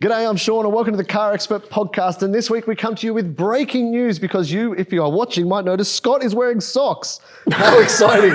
G'day, I'm Sean and welcome to the CarExpert Podcast. And this week we come to you with breaking news because you, if you are watching, might notice Scott is wearing socks. How exciting.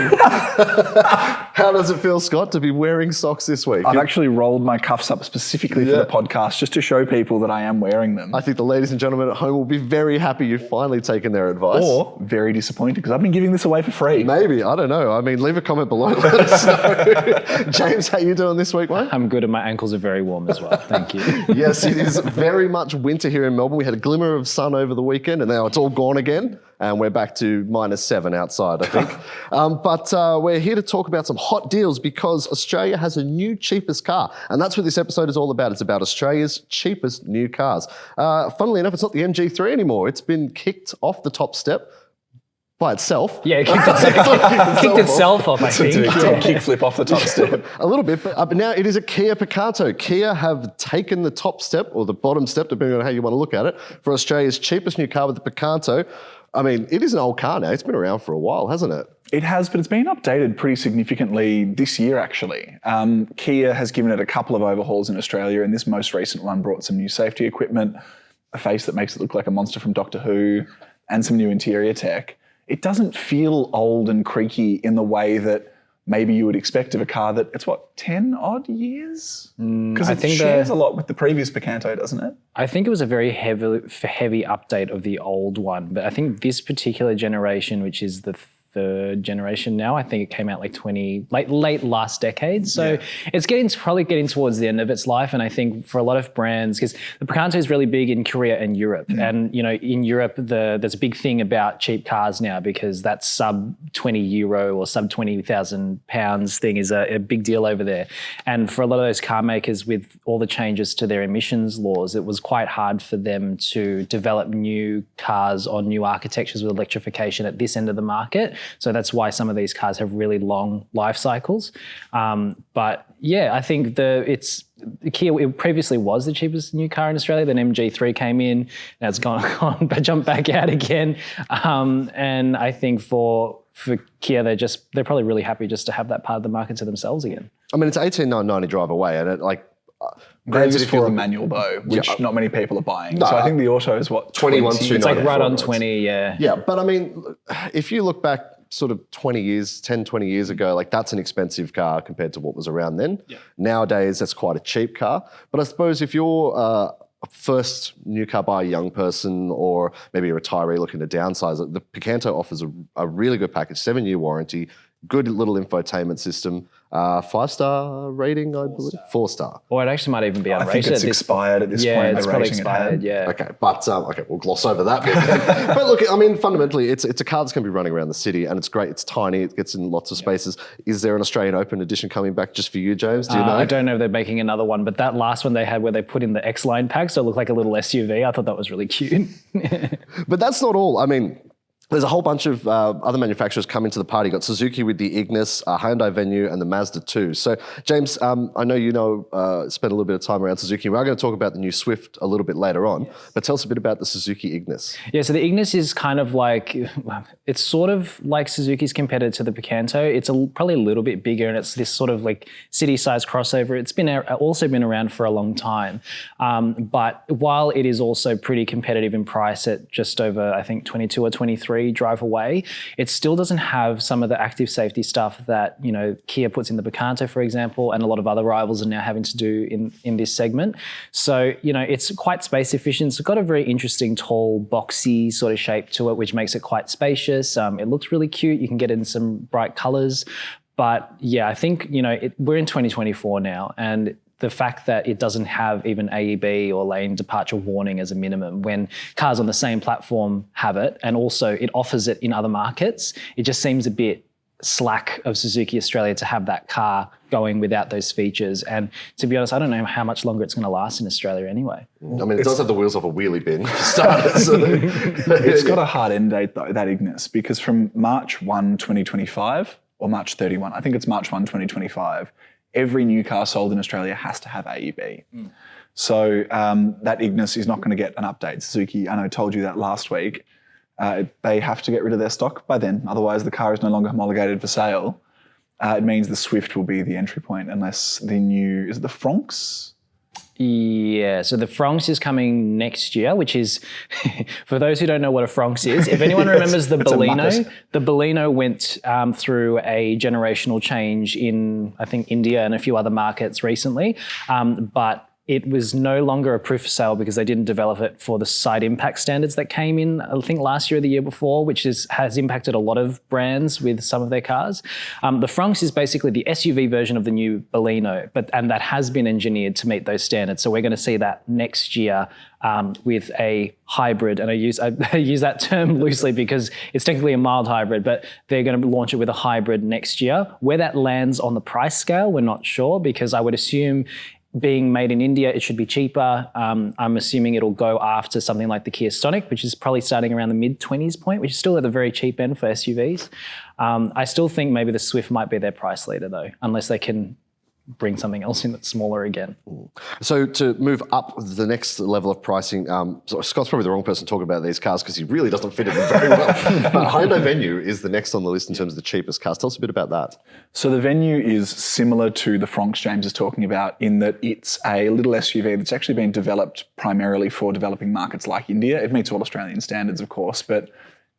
How does it feel, Scott, to be wearing socks this week? I've actually rolled my cuffs up specifically for the podcast just to show people that I am wearing them. I think the ladies and gentlemen at home will be very happy you've finally taken their advice. Or very disappointed because I've been giving this away for free. Maybe, I don't know. I mean, leave a comment below. Let us know. James, how you doing this week, mate? I'm good and my ankles are very warm as well. Thank you. Yes, it is very much winter here in Melbourne. We had a glimmer of sun over the weekend and now it's all gone again. And we're back to -7 outside, I think. But we're here to talk about some hot deals because Australia has a new cheapest car. And that's what this episode is all about. It's about Australia's cheapest new cars. Funnily enough, it's not the MG3 anymore. It's been kicked off the top step by itself. Yeah, it kicked itself off, I think. Kickflip off the top step. A little bit, but now it is a Kia Picanto. Kia have taken the top step, or the bottom step, depending on how you want to look at it, for Australia's cheapest new car with the Picanto. I mean, it is an old car now. It's been around for a while, hasn't it? It has, but it's been updated pretty significantly this year, actually. Kia has given it a couple of overhauls in Australia, and this most recent one brought some new safety equipment, a face that makes it look like a monster from Doctor Who, and some new interior tech. It doesn't feel old and creaky in the way that maybe you would expect of a car that it's 10 odd years? Because it shares a lot with the previous Picanto, doesn't it? I think it was a very heavy update of the old one, but I think this particular generation, which is the third generation now, I think it came out like late last decade. So it's probably getting towards the end of its life. And I think for a lot of brands, because the Picanto is really big in Korea and Europe. And, you know, in Europe, there's a big thing about cheap cars now because that sub €20 or sub £20,000 thing is a big deal over there. And for a lot of those car makers with all the changes to their emissions laws, it was quite hard for them to develop new cars on new architectures with electrification at this end of the market. So that's why some of these cars have really long life cycles. But yeah, I think the Kia, it previously was the cheapest new car in Australia. Then MG3 came in. Now it's gone jumped back out again. And I think for Kia, they're probably really happy just to have that part of the market to themselves again. I mean, it's 18,990 drive away, and it That is for a manual though, which not many people are buying. No, so I think the auto is 21,290. It's like right on 20, yeah. Yeah, but I mean, if you look back sort of 20 years ago, like that's an expensive car compared to what was around then. Yeah. Nowadays, that's quite a cheap car. But I suppose if you're a first new car by a young person or maybe a retiree looking to downsize, the Picanto offers a really good package, 7-year warranty, good little infotainment system, 5-star rating, I believe. 4-star. Or it actually might even be unrated. I think it's expired at this point. Yeah, it's probably expired, yeah. Okay, but we'll gloss over that bit. But look, I mean, fundamentally, it's a car that's going to be running around the city and it's great. It's tiny. It gets in lots of spaces. Is there an Australian Open edition coming back just for you, James? Do you know? I don't know if they're making another one, but that last one they had where they put in the X-Line pack, so it looked like a little SUV. I thought that was really cute. But that's not all. I mean, there's a whole bunch of other manufacturers coming to the party. You've got Suzuki with the Ignis, Hyundai Venue, and the Mazda 2. So, James, I know you spent a little bit of time around Suzuki. We are going to talk about the new Swift a little bit later on, but tell us a bit about the Suzuki Ignis. Yeah, so the Ignis is kind of like, it's sort of like Suzuki's competitor to the Picanto. It's probably a little bit bigger, and it's this sort of like city-sized crossover. It's also been around for a long time. But while it is also pretty competitive in price at just over, I think, 22 or 23 drive away, it still doesn't have some of the active safety stuff that, you know, Kia puts in the Picanto, for example, and a lot of other rivals are now having to do in this segment. So, you know, it's quite space efficient. It's got a very interesting, tall, boxy sort of shape to it, which makes it quite spacious. It looks really cute. You can get it in some bright colors. But yeah, I think, you know, we're in 2024 now, and the fact that it doesn't have even AEB or lane departure warning as a minimum when cars on the same platform have it, and also it offers it in other markets, it just seems a bit slack of Suzuki Australia to have that car going without those features. And to be honest, I don't know how much longer it's going to last in Australia anyway. I mean, it does have the wheels off a wheelie bin for starters. It's got a hard end date though, that Ignis, because from March 1, 2025 or March 31, I think it's March 1, 2025, every new car sold in Australia has to have AEB. So that Ignis is not going to get an update. Suzuki, I know, told you that last week. They have to get rid of their stock by then. Otherwise, the car is no longer homologated for sale. It means the Swift will be the entry point unless the new, is it the Franks? Yeah, so the Francs is coming next year, which is, for those who don't know what a Francs is, if anyone remembers the Baleno went through a generational change in, I think, India and a few other markets recently, but it was no longer a proof of sale because they didn't develop it for the side impact standards that came in, I think, last year or the year before, which has impacted a lot of brands with some of their cars. The Francs is basically the SUV version of the new Baleno, and that has been engineered to meet those standards. So we're going to see that next year with a hybrid, and I use that term loosely because it's technically a mild hybrid, but they're going to launch it with a hybrid next year. Where that lands on the price scale, we're not sure, because I would assume, being made in India, it should be cheaper. I'm assuming it'll go after something like the Kia Stonic, which is probably starting around the mid-20s point, which is still at the very cheap end for SUVs. I still think maybe the Swift might be their price leader though, unless they can bring something else in that's smaller again. So to move up the next level of pricing, so Scott's probably the wrong person to talk about these cars because he really doesn't fit in them very well. But Hyundai Venue is the next on the list in terms of the cheapest cars. Tell us a bit about that. So the Venue is similar to the Francs James is talking about in that it's a little SUV that's actually been developed primarily for developing markets like India. It meets all Australian standards, of course, but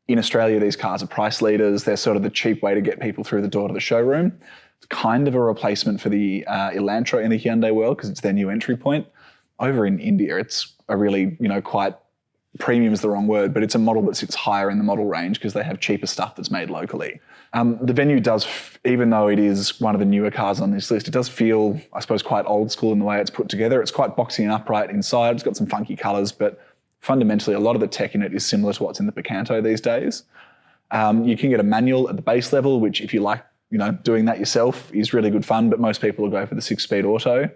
in Australia, these cars are price leaders. They're sort of the cheap way to get people through the door to the showroom. It's kind of a replacement for the Elantra in the Hyundai world because it's their new entry point. Over in India, it's a really, quite premium is the wrong word, but it's a model that sits higher in the model range because they have cheaper stuff that's made locally. The Venue does, even though it is one of the newer cars on this list, it does feel, I suppose, quite old school in the way it's put together. It's quite boxy and upright inside. It's got some funky colours, but fundamentally, a lot of the tech in it is similar to what's in the Picanto these days. You can get a manual at the base level, which if you like, doing that yourself is really good fun, but most people will go for the 6-speed auto.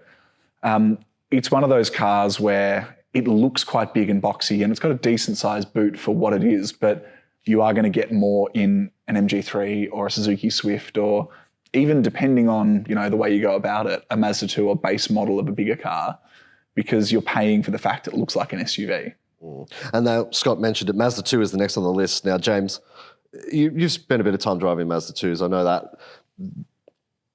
It's one of those cars where it looks quite big and boxy and it's got a decent sized boot for what it is, but you are going to get more in an MG3 or a Suzuki Swift, or even depending on, the way you go about it, a Mazda 2 or base model of a bigger car, because you're paying for the fact it looks like an SUV. And now Scott mentioned it, Mazda 2 is the next on the list. Now, James, you've spent a bit of time driving Mazda 2s. I know that.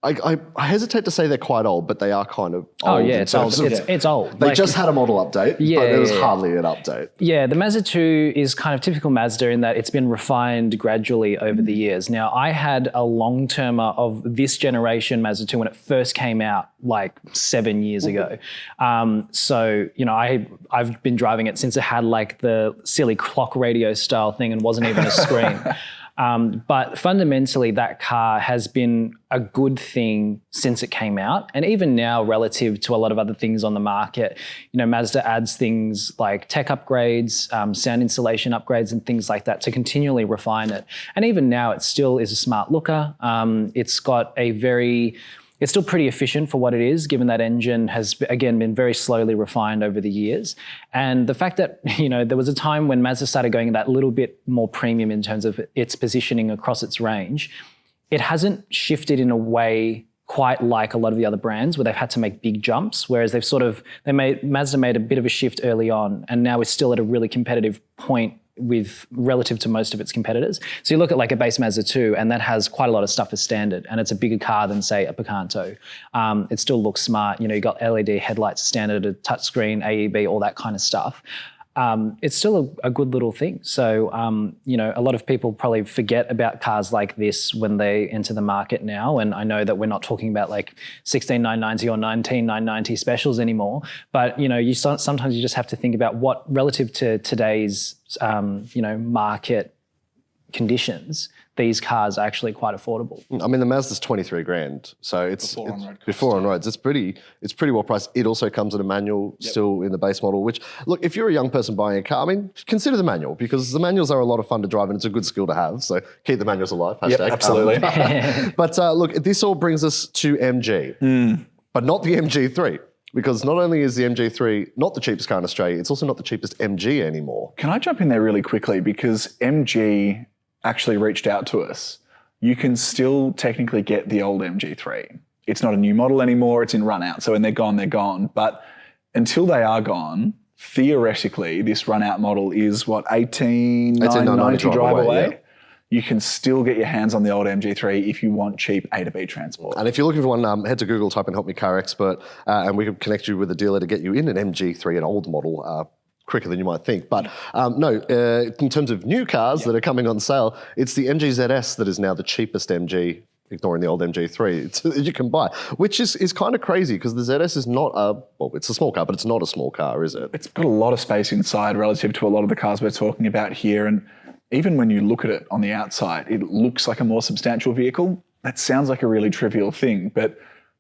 I hesitate to say they're quite old, but they are kind of old. Oh, yeah, it's old. It's old. They just had a model update, but there was hardly an update. Yeah, the Mazda 2 is kind of typical Mazda in that it's been refined gradually over the years. Now, I had a long-termer of this generation Mazda 2 when it first came out, like 7 years ago. So, I've been driving it since it had like the silly clock radio style thing and wasn't even a screen. But fundamentally, that car has been a good thing since it came out. And even now, relative to a lot of other things on the market, Mazda adds things like tech upgrades, sound insulation upgrades and things like that to continually refine it. And even now, it still is a smart looker. It's still pretty efficient for what it is, given that engine has, again, been very slowly refined over the years. And the fact that, there was a time when Mazda started going that little bit more premium in terms of its positioning across its range, it hasn't shifted in a way quite like a lot of the other brands where they've had to make big jumps, whereas Mazda made a bit of a shift early on, and now it's still at a really competitive point with relative to most of its competitors. So you look at like a base Mazda 2 and that has quite a lot of stuff as standard, and it's a bigger car than say a Picanto. It still looks smart. You got LED headlights standard, a touchscreen, AEB, all that kind of stuff. It's still a good little thing. So, a lot of people probably forget about cars like this when they enter the market now. And I know that we're not talking about like 16,990 or 19,990 specials anymore, but, sometimes you just have to think about what relative to today's, market conditions, these cars are actually quite affordable. I mean, the Mazda's 23 grand, so it's before on roads. It's pretty well priced. It also comes in a manual still in the base model, which, look, if you're a young person buying a car, I mean, consider the manual, because the manuals are a lot of fun to drive and it's a good skill to have. So keep the manuals alive. Hashtag. Yep, absolutely. But look, this all brings us to MG, but not the MG3. Because not only is the MG3 not the cheapest car in Australia, it's also not the cheapest MG anymore. Can I jump in there really quickly? Because MG actually reached out to us. You can still technically get the old MG3. It's not a new model anymore, it's in run out. So when they're gone, they're gone. But until they are gone, theoretically, this run out model is 18,990 drive away. Yeah. you can still get your hands on the old MG3 if you want cheap A to B transport. And if you're looking for one, head to Google, type in Help Me Car Expert, and we can connect you with a dealer to get you in an MG3, an old model, quicker than you might think. But in terms of new cars that are coming on sale, it's the MG ZS that is now the cheapest MG, ignoring the old MG3, you can buy, which is kind of crazy because the ZS is not it's a small car, but it's not a small car, is it? It's got a lot of space inside relative to a lot of the cars we're talking about here. And even when you look at it on the outside, it looks like a more substantial vehicle. That sounds like a really trivial thing, but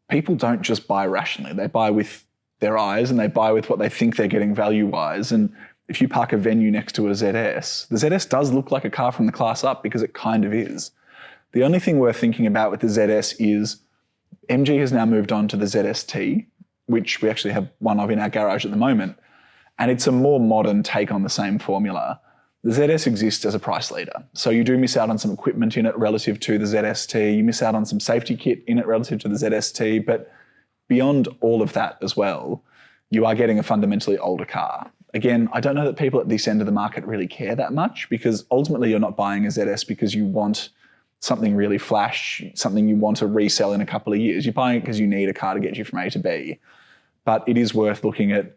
people don't just buy rationally. They buy with their eyes and they buy with what they think they're getting value-wise. And if you park a Venue next to a ZS, the ZS does look like a car from the class up because it kind of is. The only thing we're thinking about with the ZS is MG has now moved on to the ZST, which we actually have one of in our garage at the moment. And it's a more modern take on the same formula. The ZS exists as a price leader. So you do miss out on some equipment in it relative to the ZST. You miss out on some safety kit in it relative to the ZST. But beyond all of that as well, you are getting a fundamentally older car. Again, I don't know that people at this end of the market really care that much because ultimately you're not buying a ZS because you want something really flash, something you want to resell in a couple of years. You're buying it because you need a car to get you from A to B. But it is worth looking at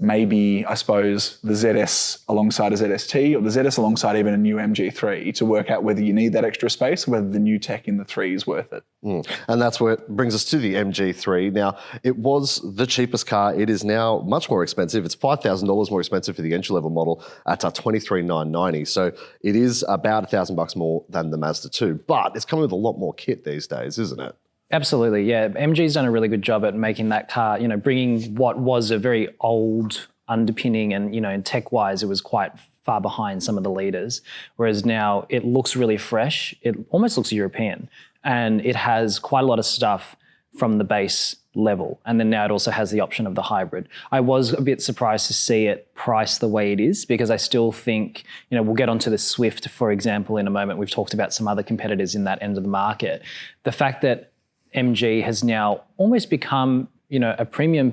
maybe, I suppose, the ZS alongside a ZST or the ZS alongside even a new MG3 to work out whether you need that extra space or whether the new tech in the 3 is worth it. And that's where it brings us to the MG3. Now, it was the cheapest car. It is now much more expensive. It's $5,000 more expensive for the entry-level model at $23,990. So it is about $1,000 more than the Mazda 2. But it's coming with a lot more kit these days, isn't it? Absolutely, yeah. MG's done a really good job at making that car, bringing what was a very old underpinning and, in tech-wise, it was quite far behind some of the leaders. Whereas now it looks really fresh. It almost looks European. And it has quite a lot of stuff from the base level. And then now it also has the option of the hybrid. I was a bit surprised to see it priced the way it is because I still think, we'll get onto the Swift, for example, in a moment. We've talked about some other competitors in that end of the market. The fact that MG has now almost become, a premium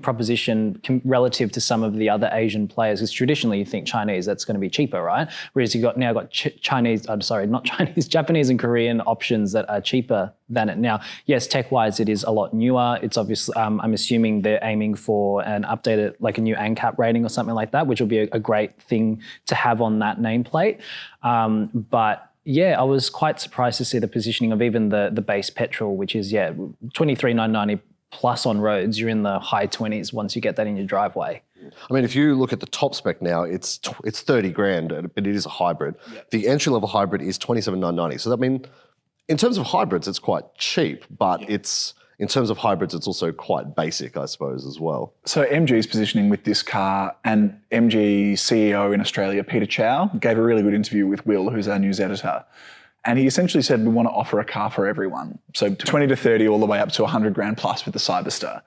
proposition relative to some of the other Asian players. Because traditionally, you think Chinese, that's going to be cheaper, right? Whereas you've now got Japanese and Korean options that are cheaper than it. Now, yes, tech-wise, it is a lot newer. It's obviously, I'm assuming they're aiming for an updated, like a new ANCAP rating or something like that, which will be a great thing to have on that nameplate. But yeah, I was quite surprised to see the positioning of even the base petrol, which is, $23,990 plus on roads. You're in the high 20s once you get that in your driveway. I mean, if you look at the top spec now, it's 30 grand, but it is a hybrid. Yep. The entry-level hybrid is 27,990. So that means in terms of hybrids, it's quite cheap, but in terms of hybrids, it's also quite basic, I suppose, as well. So MG's positioning with this car, and MG CEO in Australia, Peter Chow, gave a really good interview with Will, who's our news editor. And he essentially said, we want to offer a car for everyone. So 20 to 30 all the way up to 100 grand plus with the Cyberster.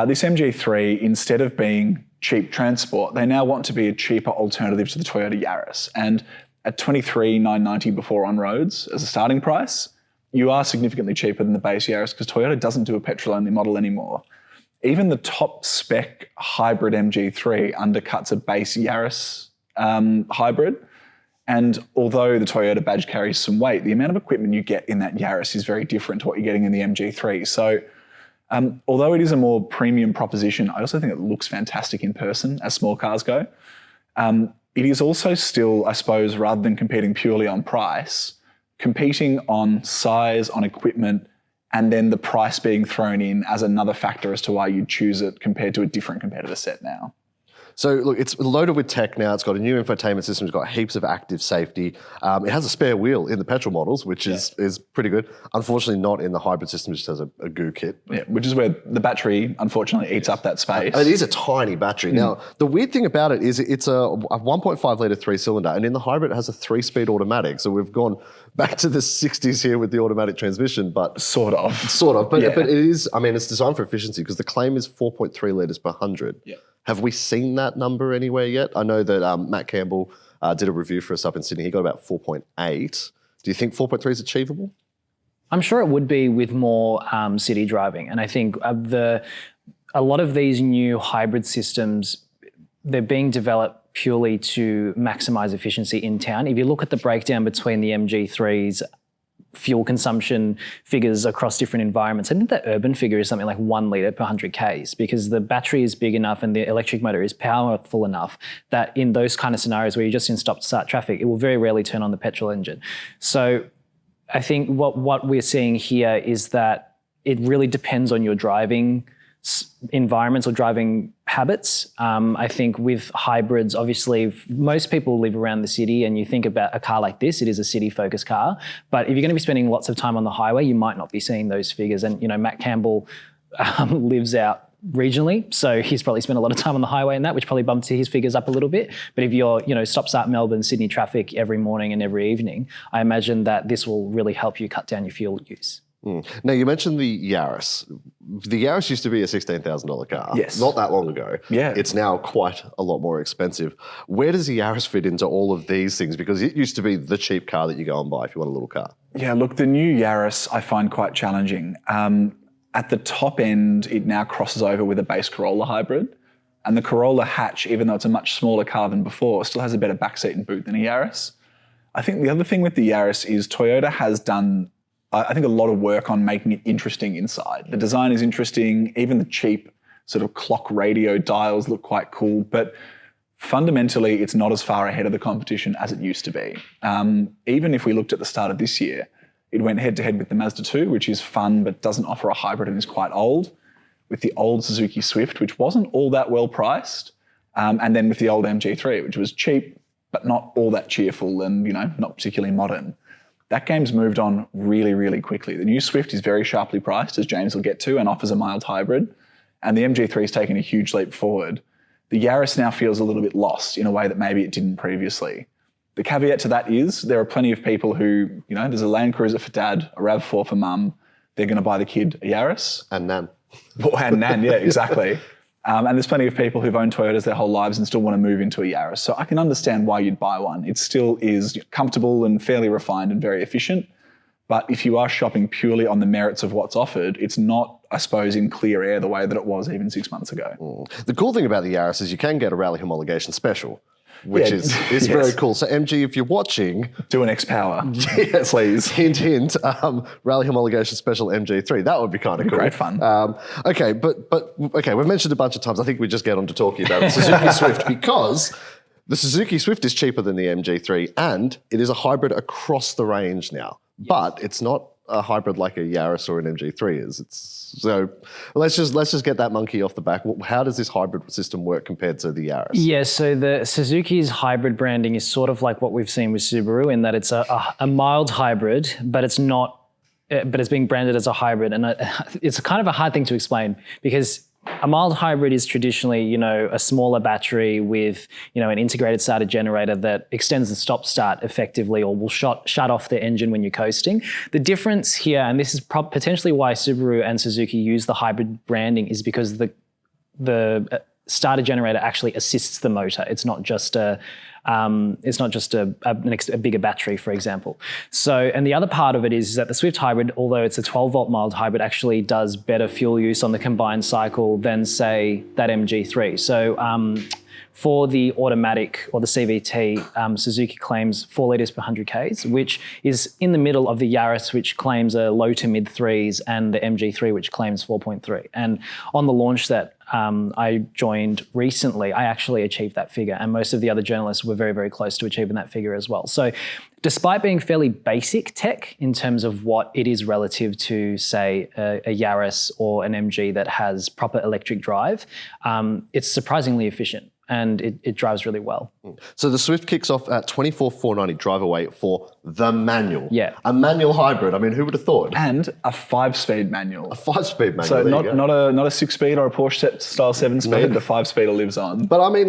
This MG3, instead of being cheap transport, they now want to be a cheaper alternative to the Toyota Yaris. And at $23,990 before on roads as a starting price, you are significantly cheaper than the base Yaris because Toyota doesn't do a petrol-only model anymore. Even the top spec hybrid MG3 undercuts a base Yaris hybrid. And although the Toyota badge carries some weight, the amount of equipment you get in that Yaris is very different to what you're getting in the MG3. So although it is a more premium proposition, I also think it looks fantastic in person as small cars go. It is also still, I suppose, rather than competing purely on price, competing on size, on equipment, and then the price being thrown in as another factor as to why you'd choose it compared to a different competitor set now. So look, it's loaded with tech now. It's got a new infotainment system. It's got heaps of active safety. It has a spare wheel in the petrol models, which is pretty good. Unfortunately, not in the hybrid system, which just has a goo kit. Yeah, which is where the battery, unfortunately, eats up that space. It is a tiny battery. Now, the weird thing about it is it's a 1.5 litre 3-cylinder, and in the hybrid, it has a 3-speed automatic. So we've gone back to the 60s here with the automatic transmission, but sort of. But it is, it's designed for efficiency because the claim is 4.3 litres per 100. Yeah. Have we seen that number anywhere yet? I know that Matt Campbell did a review for us up in Sydney. He got about 4.8. Do you think 4.3 is achievable? I'm sure it would be with more city driving. And I think a lot of these new hybrid systems, they're being developed purely to maximize efficiency in town. If you look at the breakdown between the MG3's fuel consumption figures across different environments, I think the urban figure is something like 1 litre per 100 Ks, because the battery is big enough and the electric motor is powerful enough that in those kind of scenarios where you're just in stop-start traffic, it will very rarely turn on the petrol engine. So I think what we're seeing here is that it really depends on your driving environments or driving habits. I think with hybrids, obviously, most people live around the city, and you think about a car like this, it is a city-focused car. But if you're going to be spending lots of time on the highway, you might not be seeing those figures. And, Matt Campbell lives out regionally, so he's probably spent a lot of time on the highway and that, which probably bumped his figures up a little bit. But if you're, stop-start Melbourne, Sydney traffic every morning and every evening, I imagine that this will really help you cut down your fuel use. Now, you mentioned the Yaris. The Yaris used to be a $16,000 car. Yes. Not that long ago. Yeah. It's now quite a lot more expensive. Where does the Yaris fit into all of these things? Because it used to be the cheap car that you go and buy if you want a little car. Yeah, look, the new Yaris I find quite challenging. At the top end, it now crosses over with a base Corolla hybrid. And the Corolla hatch, even though it's a much smaller car than before, still has a better backseat and boot than a Yaris. I think the other thing with the Yaris is Toyota has done, I think, a lot of work on making it interesting inside. The design is interesting. Even the cheap sort of clock radio dials look quite cool. But fundamentally, it's not as far ahead of the competition as it used to be. Even if we looked at the start of this year, it went head-to-head with the Mazda 2, which is fun but doesn't offer a hybrid and is quite old, with the old Suzuki Swift, which wasn't all that well priced, and then with the old MG3, which was cheap but not all that cheerful and, not particularly modern. That game's moved on really, really quickly. The new Swift is very sharply priced, as James will get to, and offers a mild hybrid. And the MG3 has taken a huge leap forward. The Yaris now feels a little bit lost in a way that maybe it didn't previously. The caveat to that is there are plenty of people who, there's a Land Cruiser for dad, a RAV4 for mum. They're going to buy the kid a Yaris. And Nan. And Nan, yeah, exactly. And there's plenty of people who've owned Toyotas their whole lives and still want to move into a Yaris. So I can understand why you'd buy one. It still is comfortable and fairly refined and very efficient. But if you are shopping purely on the merits of what's offered, it's not, I suppose, in clear air the way that it was even 6 months ago. The cool thing about the Yaris is you can get a rally homologation special, which is yes. very cool. So MG, if you're watching, do an X-Power, yes, please. Hint, hint. Rally homologation special MG3. That would be kind of cool. Great fun. Okay, but we've mentioned a bunch of times. I think we just get on to talking about the Suzuki Swift, because the Suzuki Swift is cheaper than the MG3, and it is a hybrid across the range now. Yes. But it's not a hybrid like a Yaris or an MG3 is. So let's just get that monkey off the back. How does this hybrid system work compared to the Yaris? Yeah, so the Suzuki's hybrid branding is sort of like what we've seen with Subaru, in that it's a mild hybrid, but it's not. But it's being branded as a hybrid, and it's kind of a hard thing to explain, because a mild hybrid is traditionally, a smaller battery with, an integrated starter generator that extends the stop-start effectively, or will shut off the engine when you're coasting. The difference here, and this is potentially why Subaru and Suzuki use the hybrid branding, is because the starter generator actually assists the motor. It's not just a bigger battery, for example. So, and the other part of it is that the Swift hybrid, although it's a 12-volt mild hybrid, actually does better fuel use on the combined cycle than, say, that MG3. So for the automatic or the CVT, Suzuki claims 4 litres per 100 Ks, which is in the middle of the Yaris, which claims a low to mid threes, and the MG3, which claims 4.3. And on the launch that I joined recently, I actually achieved that figure, and most of the other journalists were very, very close to achieving that figure as well. So despite being fairly basic tech in terms of what it is relative to, say, a Yaris or an MG that has proper electric drive, it's surprisingly efficient, and it drives really well. So the Swift kicks off at $24,490 drive away for the manual. Yeah. A manual hybrid. I mean, who would have thought? And a 5-speed manual. A 5-speed manual. So not a 6-speed or a Porsche style 7-speed. The 5-speeder lives on. But I mean,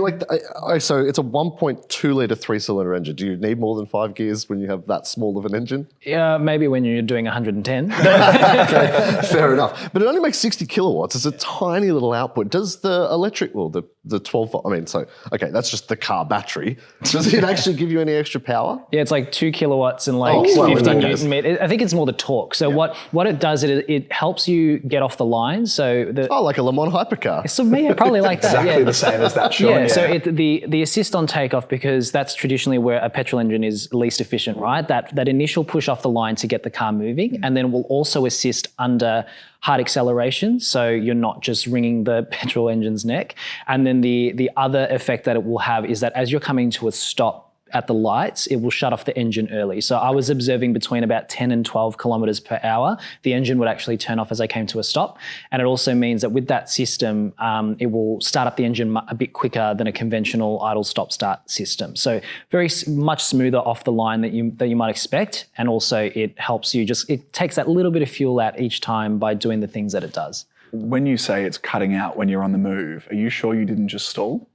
so it's a 1.2 litre 3-cylinder engine. Do you need more than 5 gears when you have that small of an engine? Yeah, maybe when you're doing 110. Okay, fair enough. But it only makes 60 kilowatts. It's a tiny little output. Does the electric, well, the 12 volt, I mean, mean, so, okay, that's just the car battery. Does it actually give you any extra power? Yeah, it's like 2 kilowatts and like well, in 50 that newton case. meters. I think it's more the torque. So what it does, it helps you get off the line. So Like a Le Mans hypercar. so yeah, probably like that. Exactly Yeah. the same as that, Sean. Yeah, so the assist on takeoff, because that's traditionally where a petrol engine is least efficient, right? That initial push off the line to get the car moving, and then will also assist under hard acceleration, so you're not just wringing the petrol engine's neck. And then the other effect that it will have is that as you're coming to a stop at the lights, it will shut off the engine early. So I was observing between about 10 and 12 kilometers per hour, the engine would actually turn off as I came to a stop. And it also means that with that system, it will start up the engine a bit quicker than a conventional idle stop start system. So very much smoother off the line that you might expect. And also it helps you it takes that little bit of fuel out each time by doing the things that it does. When you say it's cutting out when you're on the move, are you sure you didn't just stall?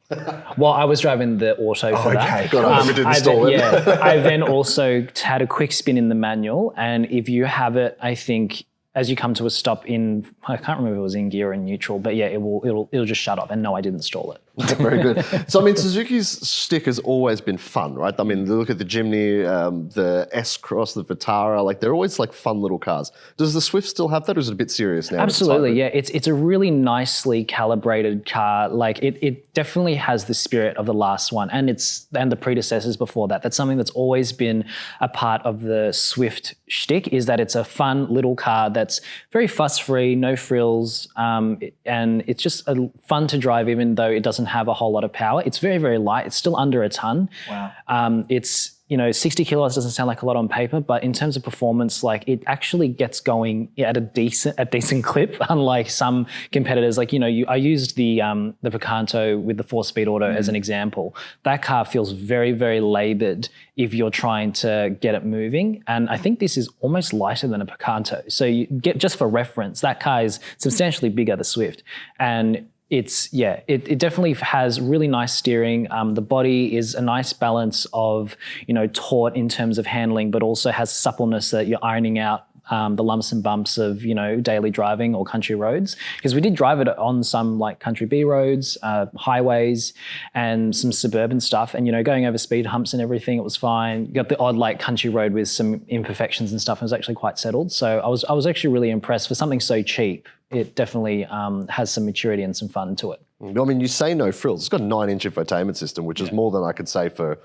Well, I was driving the auto for that. Okay, got it. We didn't stall it. Yeah, I then also had a quick spin in the manual, and if you have it, I think as you come to a stop I can't remember if it was in gear or in neutral, but yeah, it'll just shut off. And no, I didn't stall it. Very good. So, I mean, Suzuki's shtick has always been fun, right? I mean, look at the Jimny, the S-Cross, the Vitara, like they're always like fun little cars. Does the Swift still have that, or is it a bit serious now? Absolutely, yeah. It's a really nicely calibrated car. Like it definitely has the spirit of the last one and the predecessors before that. That's something that's always been a part of the Swift shtick, is that it's a fun little car that's very fuss-free, no frills, and it's just fun to drive even though it doesn't have a whole lot of power. It's very, very light. It's still under a ton. Wow. It's 60 kilos doesn't sound like a lot on paper, but in terms of performance, like it actually gets going at a decent clip, unlike some competitors. Like, I used the Picanto with the 4-speed auto as an example. That car feels very, very labored if you're trying to get it moving. And I think this is almost lighter than a Picanto. So you get, just for reference, that car is substantially bigger, the Swift. And it definitely has really nice steering. The body is a nice balance of, taut in terms of handling, but also has suppleness that you're ironing out the lumps and bumps of, daily driving or country roads. Because we did drive it on some like country B roads, highways, and some suburban stuff. And, going over speed humps and everything, it was fine. You got the odd like country road with some imperfections and stuff. It was actually quite settled. So I was actually really impressed for something so cheap. It definitely has some maturity and some fun to it. I mean, you say no frills. It's got a 9-inch infotainment system, which is more than I could say for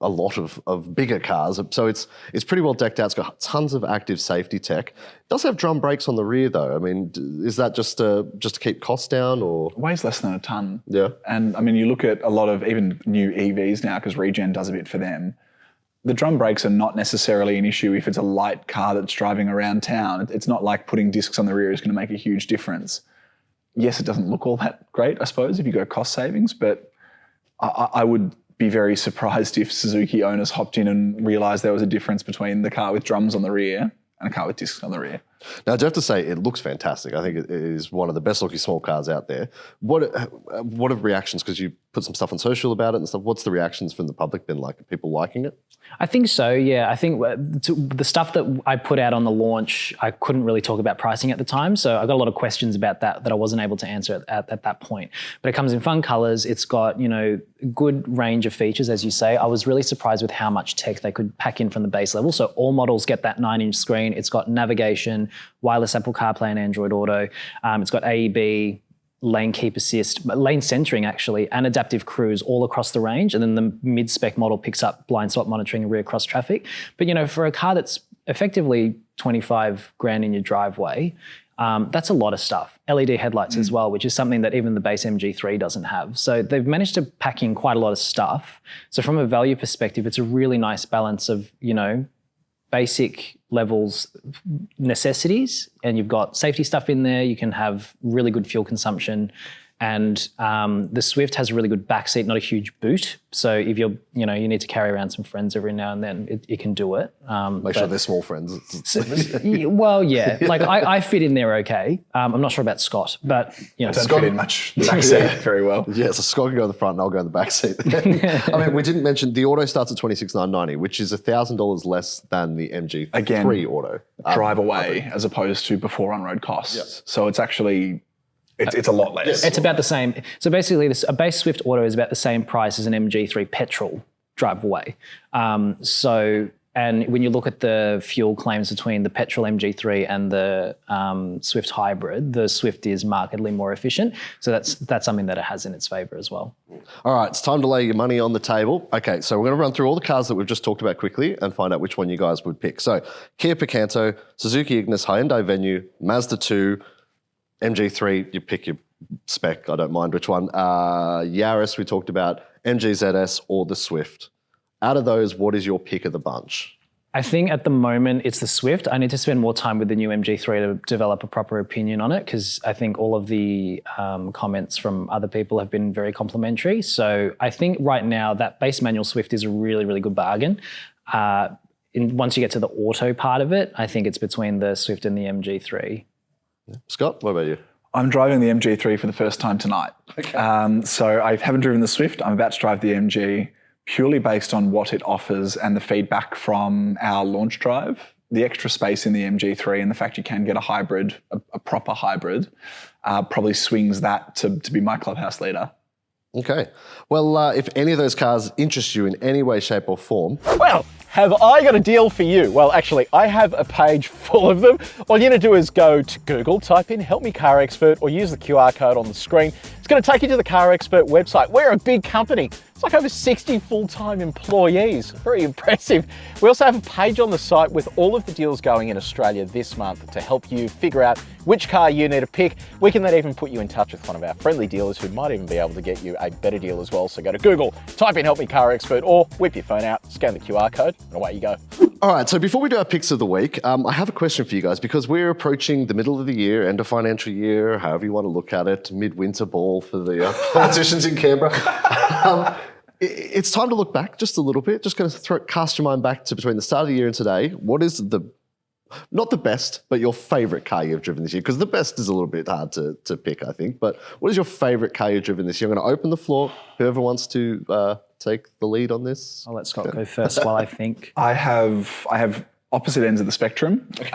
a lot of bigger cars. So it's pretty well decked out. It's got tons of active safety tech. It does have drum brakes on the rear, though. I mean, is that just to keep costs down, or? Weighs less than a ton. Yeah. And I mean, you look at a lot of even new EVs now, because Regen does a bit for them. The drum brakes are not necessarily an issue if it's a light car that's driving around town. It's not like putting discs on the rear is going to make a huge difference. Yes, it doesn't look all that great, I suppose, if you go cost savings, but I would be very surprised if Suzuki owners hopped in and realised there was a difference between the car with drums on the rear and a car with discs on the rear. Now, I do have to say, it looks fantastic. I think it is one of the best looking small cars out there. What are reactions? Because you put some stuff on social about it and stuff. What's the reactions from the public been like? Are people liking it? I think so, yeah. I think the stuff that I put out on the launch, I couldn't really talk about pricing at the time. So I got a lot of questions about that I wasn't able to answer at that point. But it comes in fun colors. It's got, good range of features, as you say. I was really surprised with how much tech they could pack in from the base level. So all models get that 9-inch screen. It's got navigation, wireless Apple CarPlay and Android Auto. It's got AEB, lane keep assist, lane centering actually, and adaptive cruise all across the range. And then the mid-spec model picks up blind spot monitoring and rear cross traffic. But, for a car that's effectively 25 grand in your driveway, that's a lot of stuff. LED headlights as well, which is something that even the base MG3 doesn't have. So they've managed to pack in quite a lot of stuff. So from a value perspective, it's a really nice balance of, basic levels necessities, and you've got safety stuff in there. You can have really good fuel consumption, and the Swift has a really good backseat, not a huge boot. So if you need to carry around some friends every now and then, it can do it. Make sure they're small friends. Well, yeah, like I fit in there okay. I'm not sure about Scott, but I don't fit in much backseat very well. Yeah, so Scott can go in the front and I'll go in the back seat. I mean, we didn't mention the auto starts at $26,990, which is $1,000 less than the MG3 auto. Drive away as opposed to before on-road costs. Yep. So it's actually It's a lot less. It's about the same. So basically, a base Swift Auto is about the same price as an MG3 petrol drive away. And when you look at the fuel claims between the petrol MG3 and the Swift hybrid, the Swift is markedly more efficient. So that's something that it has in its favour as well. All right, it's time to lay your money on the table. Okay, so we're going to run through all the cars that we've just talked about quickly and find out which one you guys would pick. So Kia Picanto, Suzuki Ignis, Hyundai Venue, Mazda 2, MG3, you pick your spec, I don't mind which one. Yaris, we talked about, MG ZS or the Swift. Out of those, what is your pick of the bunch? I think at the moment it's the Swift. I need to spend more time with the new MG3 to develop a proper opinion on it because I think all of the comments from other people have been very complimentary. So I think right now that base manual Swift is a really, really good bargain. Once you get to the auto part of it, I think it's between the Swift and the MG3. Scott, what about you? I'm driving the MG3 for the first time tonight. Okay. So I haven't driven the Swift. I'm about to drive the MG purely based on what it offers and the feedback from our launch drive. The extra space in the MG3 and the fact you can get a hybrid, a proper hybrid, probably swings that to be my clubhouse leader. Okay. Well, if any of those cars interest you in any way, shape or form... Well, have I got a deal for you? Well, actually, I have a page full of them. All you need to do is go to Google, type in Help Me Car Expert, or use the QR code on the screen. It's going to take you to the CarExpert website. We're a big company. It's like over 60 full-time employees. Very impressive. We also have a page on the site with all of the deals going in Australia this month to help you figure out which car you need to pick. We can then even put you in touch with one of our friendly dealers who might even be able to get you a better deal as well. So go to Google, type in Help Me Car Expert, or whip your phone out, scan the QR code, and away you go. All right, so before we do our picks of the week, I have a question for you guys because we're approaching the middle of the year, end of financial year, however you want to look at it, midwinter ball for the politicians in Canberra. It's time to look back just a little bit. Just going to cast your mind back to between the start of the year and today. What is not the best, but your favourite car you've driven this year? Because the best is a little bit hard to pick, I think. But what is your favourite car you've driven this year? I'm going to open the floor. Whoever wants to take the lead on this. I'll let Scott go first while I think. I have opposite ends of the spectrum. Okay.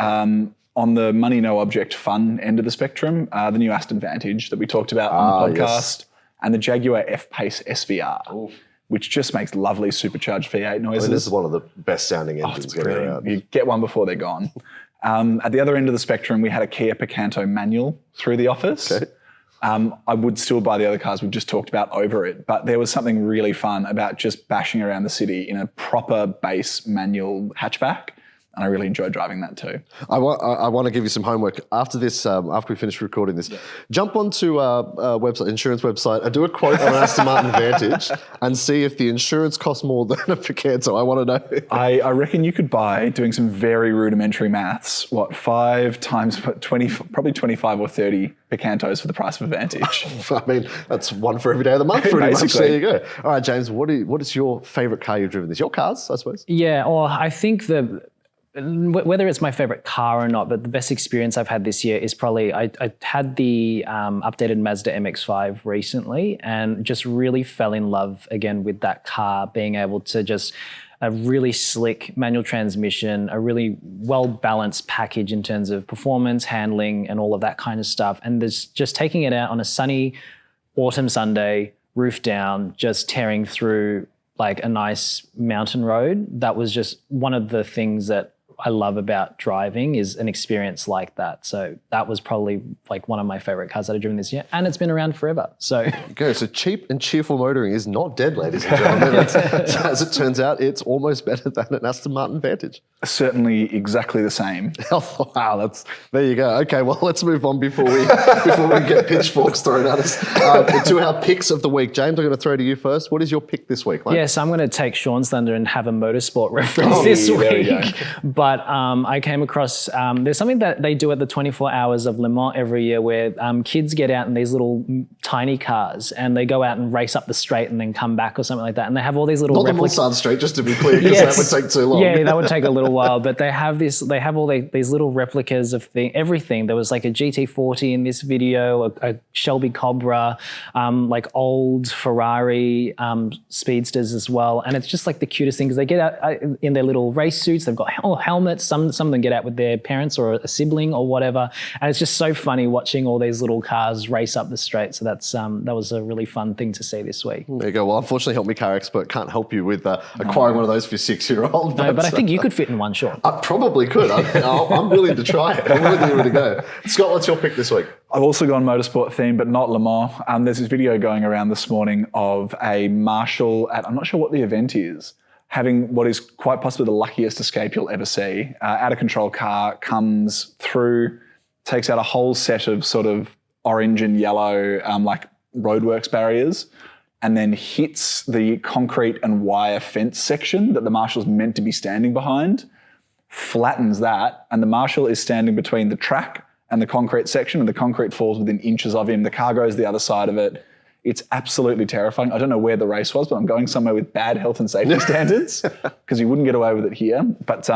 On the money, no object, fun end of the spectrum, the new Aston Vantage that we talked about on the podcast, yes. And the Jaguar F-Pace SVR. Oof. Which just makes lovely supercharged V8 noises. I mean, this is one of the best sounding engines ever around. You get one before they're gone. At the other end of the spectrum, we had a Kia Picanto manual through the office. Okay. I would still buy the other cars we've just talked about over it, but there was something really fun about just bashing around the city in a proper base manual hatchback. And I really enjoyed driving that too. I want to give you some homework. After this, after we finish recording this, jump onto our website, insurance website, and do a quote on Aston Martin Vantage and see if the insurance costs more than a Picanto. I want to know. I reckon you could buy, doing some very rudimentary maths, 5 times 20, probably 25 or 30 Picantos for the price of a Vantage. I mean, that's one for every day of the month, pretty much. There you go. All right, James, what is your favourite car you've driven this? Your cars, I suppose? Yeah, well, I think whether it's my favorite car or not, but the best experience I've had this year is probably I had the updated Mazda MX-5 recently and just really fell in love again with that car, being able to just a really slick manual transmission, a really well-balanced package in terms of performance, handling, and all of that kind of stuff. And there's just taking it out on a sunny autumn Sunday, roof down, just tearing through like a nice mountain road. That was just one of the things that I love about driving is an experience like that. So that was probably like one of my favorite cars that I've driven this year, and it's been around forever. So so cheap and cheerful motoring is not dead, ladies and gentlemen. As it turns out, it's almost better than an Aston Martin Vantage. Certainly exactly the same. Wow, there you go. Okay, well, let's move on before we get pitchforks thrown at us to our picks of the week. James, I'm going to throw to you first. What is your pick this week, mate? Yes, I'm going to take Sean's thunder and have a motorsport reference this week. But I came across, there's something that they do at the 24 Hours of Le Mans every year where kids get out in these little tiny cars and they go out and race up the straight and then come back or something like that. And they have all these little replicas. Not the Mulsanne Straight, just to be clear, because that would take too long. Yeah, that would take a little while. But they have all these little replicas of everything. There was like a GT40 in this video, a Shelby Cobra, like old Ferrari speedsters as well. And it's just like the cutest thing because they get out in their little race suits. They've got helmets helmets. Some of them get out with their parents or a sibling or whatever. And it's just so funny watching all these little cars race up the straight. So that was a really fun thing to see this week. There you go. Well, unfortunately, Help Me Car Expert can't help you with acquiring one of those for your 6-year-old. No, but I think you could fit in one short. I probably could. I'm willing to try it. I'm willing to give it a go. Scott, what's your pick this week? I've also gone motorsport theme, but not Le Mans. There's this video going around this morning of a marshal at, I'm not sure what the event is, having what is quite possibly the luckiest escape you'll ever see. Out of control car comes through, takes out a whole set of sort of orange and yellow like roadworks barriers, and then hits the concrete and wire fence section that the marshal's meant to be standing behind, flattens that, and the marshal is standing between the track and the concrete section, and the concrete falls within inches of him. The car goes the other side of it. It's absolutely terrifying. I don't know where the race was, but I'm going somewhere with bad health and safety standards because you wouldn't get away with it here. But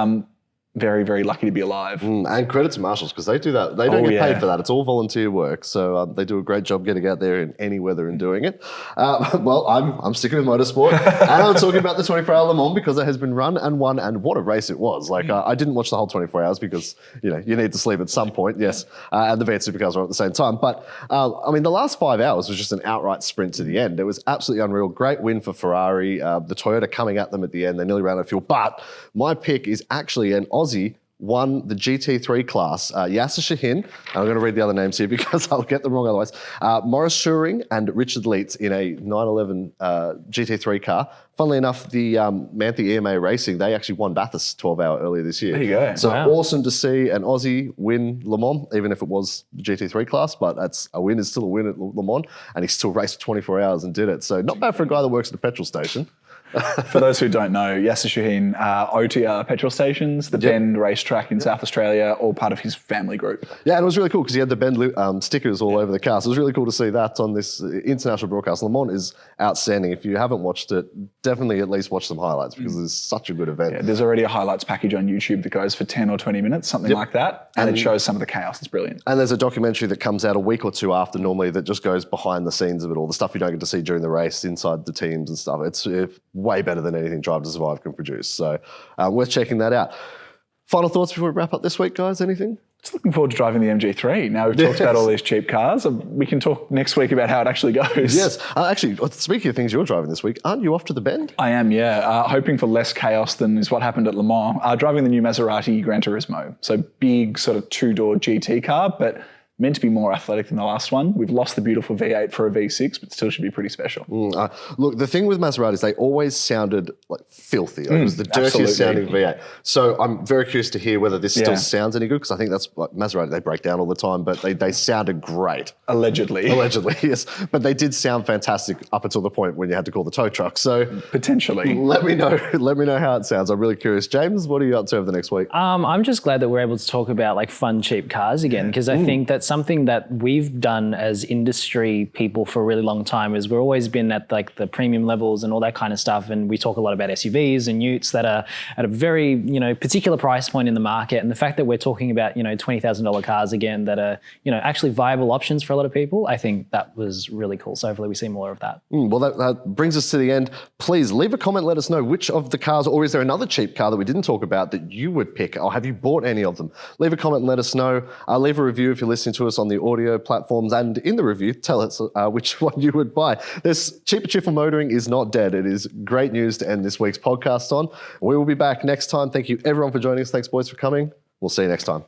very, very lucky to be alive. And credit to marshals because they do that. They don't get paid for that. It's all volunteer work. So they do a great job getting out there in any weather and doing it. Well, I'm sticking with motorsport. And I'm talking about the 24-hour Le Mans because it has been run and won, and what a race it was. Like I didn't watch the whole 24 hours because you need to sleep at some point, yes. And the V8 supercars were at the same time. But I mean, the last 5 hours was just an outright sprint to the end. It was absolutely unreal. Great win for Ferrari. The Toyota coming at them at the end. They nearly ran out of fuel. But my pick is actually an Aussie won the GT3 class, Yasser Shahin, and I'm going to read the other names here because I'll get them wrong otherwise, Maurice Schuring and Richard Leitz in a 911 GT3 car. Funnily enough, the Manthe EMA Racing, they actually won Bathurst 12-hour earlier this year. There you go. So awesome to see an Aussie win Le Mans, even if it was the GT3 class, but that's a win is still a win at Le Mans, and he still raced for 24 hours and did it. So not bad for a guy that works at a petrol station. For those who don't know, Yasser Shahin, OTR petrol stations, the Bend racetrack in South Australia, all part of his family group. Yeah, and it was really cool because he had the Bend stickers all over the car. So it was really cool to see that on this international broadcast. Le Mans is outstanding. If you haven't watched it, definitely at least watch some highlights because it's such a good event. Yeah, there's already a highlights package on YouTube that goes for 10 or 20 minutes, something like that. And it shows some of the chaos. It's brilliant. And there's a documentary that comes out a week or two after normally that just goes behind the scenes of it all, the stuff you don't get to see during the race, inside the teams and stuff. It's way better than anything Drive to Survive can produce. So worth checking that out. Final thoughts before we wrap up this week, guys? Anything? Just looking forward to driving the MG3. Now we've talked about all these cheap cars. We can talk next week about how it actually goes. Yes. Actually, speaking of things you're driving this week, aren't you off to the Bend? I am, yeah. Hoping for less chaos than is what happened at Le Mans. Driving the new Maserati Gran Turismo. So big sort of two-door GT car, but meant to be more athletic than the last one. We've lost the beautiful V8 for a V6, but still should be pretty special. Look, the thing with Maseratis, they always sounded like filthy. It was the dirtiest sounding V8. So I'm very curious to hear whether this still sounds any good, because I think that's like Maserati, they break down all the time, but they sounded great. Allegedly, yes. But they did sound fantastic up until the point when you had to call the tow truck. So potentially. Let me know how it sounds. I'm really curious. James, what are you up to over the next week? I'm just glad that we're able to talk about like fun, cheap cars again, because I think that's something that we've done as industry people for a really long time. Is we've always been at like the premium levels and all that kind of stuff, and we talk a lot about SUVs and utes that are at a very particular price point in the market. And the fact that we're talking about $20,000 cars again that are actually viable options for a lot of people, I think that was really cool. So hopefully we see more of that. Well, that brings us to the end. Please leave a comment. Let us know which of the cars, or is there another cheap car that we didn't talk about that you would pick, or have you bought any of them? Leave a comment and let us know. Leave a review if you're listening to us on the audio platforms, and in the review, tell us which one you would buy. This cheap and cheerful motoring is not dead. It is great news to end this week's podcast on. We will be back next time. Thank you everyone for joining us. Thanks boys for coming. We'll see you next time.